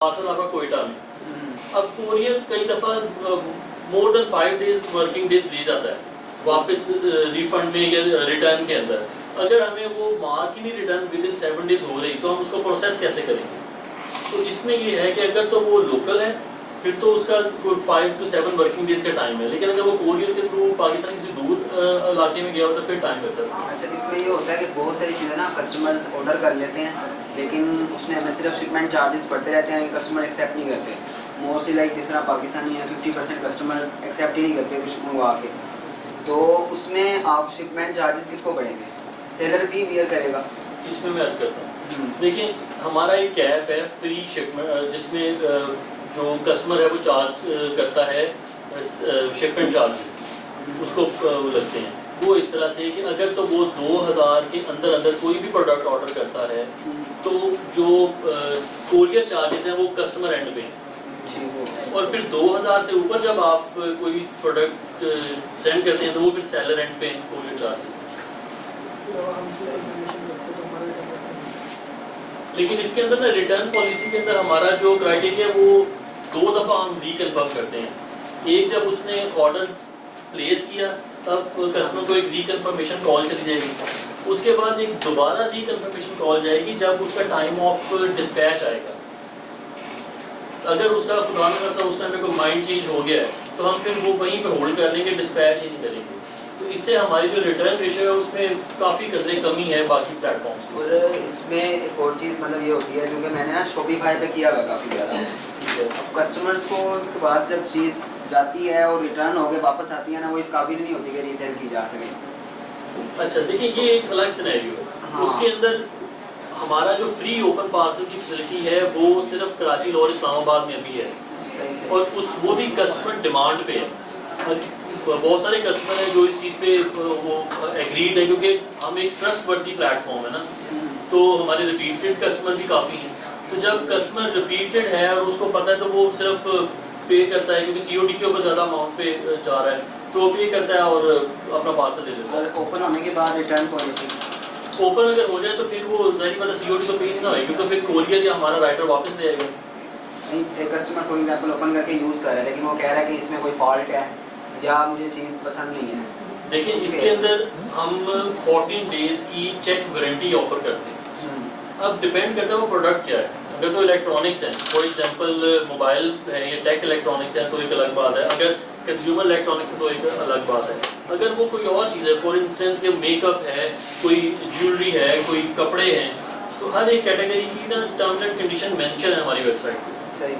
Parcel आपका कोयटा में, अब कोरियर कई दफ़ा more than 5 days working days ले जाता है वापस रिफंड में या रिटर्न के अंदर। अगर हमें वो माल की नहीं रिटर्न विद इन 7 डेज हो रही तो हम उसको प्रोसेस कैसे करेंगे? तो इसमें ये है कि अगर तो वो लोकल है फिर तो उसका 5 to 7 वर्किंग डेज का टाइम है, लेकिन अगर वो कोरियर के थ्रू पाकिस्तान किसी दूर इलाके में गया हो तो फिर टाइम लगता है। अच्छा, इसमें ये होता है कि बहुत सारी चीज़ें ना कस्टमर्स ऑर्डर कर लेते हैं लेकिन उसमें हमें सिर्फ शिपमेंट चार्जेस पड़ते रहते हैं, कस्टमर एक्सेप्ट नहीं करते। मोस्टली लाइक जिस तरह पाकिस्तानी है 50% कस्टमर एक्सेप्ट ही नहीं करते कुछ मंगवा के, तो उसमें आप शिपमेंट चार्जेस किसको पड़ेंगे? सेलर भी बियर करेगा? इसमें मैं अर्ज करता हूँ, देखिए हमारा एक कैप है फ्री शिपमेंट जिसमें जो कस्टमर है वो चार्ज करता है शिपमेंट चार्जेस उसको लगते हैं। वो इस तरह से कि अगर तो वो 2000 के अंदर अंदर कोई भी प्रोडक्ट ऑर्डर करता है तो जो कोरियर चार्जेस हैं वो कस्टमर एंड पे हैं, और फिर 2000 से ऊपर जब आप कोई प्रोडक्ट सेंड करते हैं तो वो फिर सेलर एंड पे हैं कोरियर चार्जेस। लेकिन इसके अंदर ना रिटर्न पॉलिसी के अंदर हमारा जो क्राइटेरिया है वो 2 दफ़ा हम रिकन्फर्म करते हैं। एक जब उसने ऑर्डर प्लेस किया तब कस्टमर को एक रिकन्फर्मेशन कॉल चली जाएगी, उसके बाद एक दोबारा रिकन्फर्मेशन कॉल जाएगी जब उसका टाइम ऑफ डिस्पैच आएगा। अगर उसका खुदा न खास्ता उस टाइम पे कोई माइंड चेंज हो गया है तो हम फिर वो वहीं पे होल्ड कर लेंगे, डिस्पैच ही नहीं करेंगे। तो इससे हमारी जो रिटर्न रेशियो है उसमें काफ़ी कदरे कमी है बाकी प्लेटफॉर्म्स की। और इसमें एक और चीज़ मतलब ये होती है क्योंकि मैंने ना शॉपिफाई पे किया हुआ काफ़ी ज़्यादा, अब कस्टमर्स को के पास जब चीज़ जाती है और रिटर्न हो के वापस आती है ना, वो इस काबिल नहीं होती कि रीसेल की जा सके। अच्छा देखिए ये एक अलग सिनेरियो है। हाँ। उसके अंदर हमारा जो फ्री ओपन पार्सल की फैसिलिटी है वो सिर्फ कराची और इस्लामाबाद में भी है, सही और वो भी कस्टमर डिमांड पे है। बहुत सारे कस्टमर हैं जो इस चीज़ पे वो एग्रीड है क्योंकि हम एक ट्रस्ट वर्दी प्लेटफॉर्म है ना, तो हमारे रिपीटेड कस्टमर भी काफ़ी हैं। तो जब कस्टमर रिपीटेड है और उसको पता है तो वो सिर्फ पे करता है क्योंकि COD के ऊपर ज़्यादा अमाउंट पे जा रहा है तो वो पे करता है और अपना पार्सल ले लेता है। और ओपन होने के बाद रिटर्न पॉलिसी ओपन अगर हो जाए तो फिर वो ज़ाहिर बात है COD तो पे नहीं ना होगी, तो फिर कोरियर या हमारा राइटर वापस ले आएगा। एक कस्टमर फॉर एग्जांपल ओपन करके यूज़ कर रहा है लेकिन वो कह रहा है कि इसमें कोई फॉल्ट है या मुझे चीज़ पसंद नहीं है। देखिए इसके अंदर हम 14 डेज़ की चेक वारंटी ऑफर करते हैं। अब डिपेंड करता है वो प्रोडक्ट क्या है। अगर तो इलेक्ट्रॉनिक्स हैं, फॉर एग्जांपल मोबाइल है या टेक इलेक्ट्रॉनिक्स है तो एक अलग बात है, अगर कंज्यूमर इलेक्ट्रॉनिक्स है तो एक अलग बात है। अगर वो कोई और चीज़ है, फॉर इंस्टेंस के मेकअप है, कोई ज्वेलरी है, कोई कपड़े हैं, तो हर एक कैटेगरी की ना टर्म्स एंड कंडीशन मेंशन है हमारी वेबसाइट पर। सही।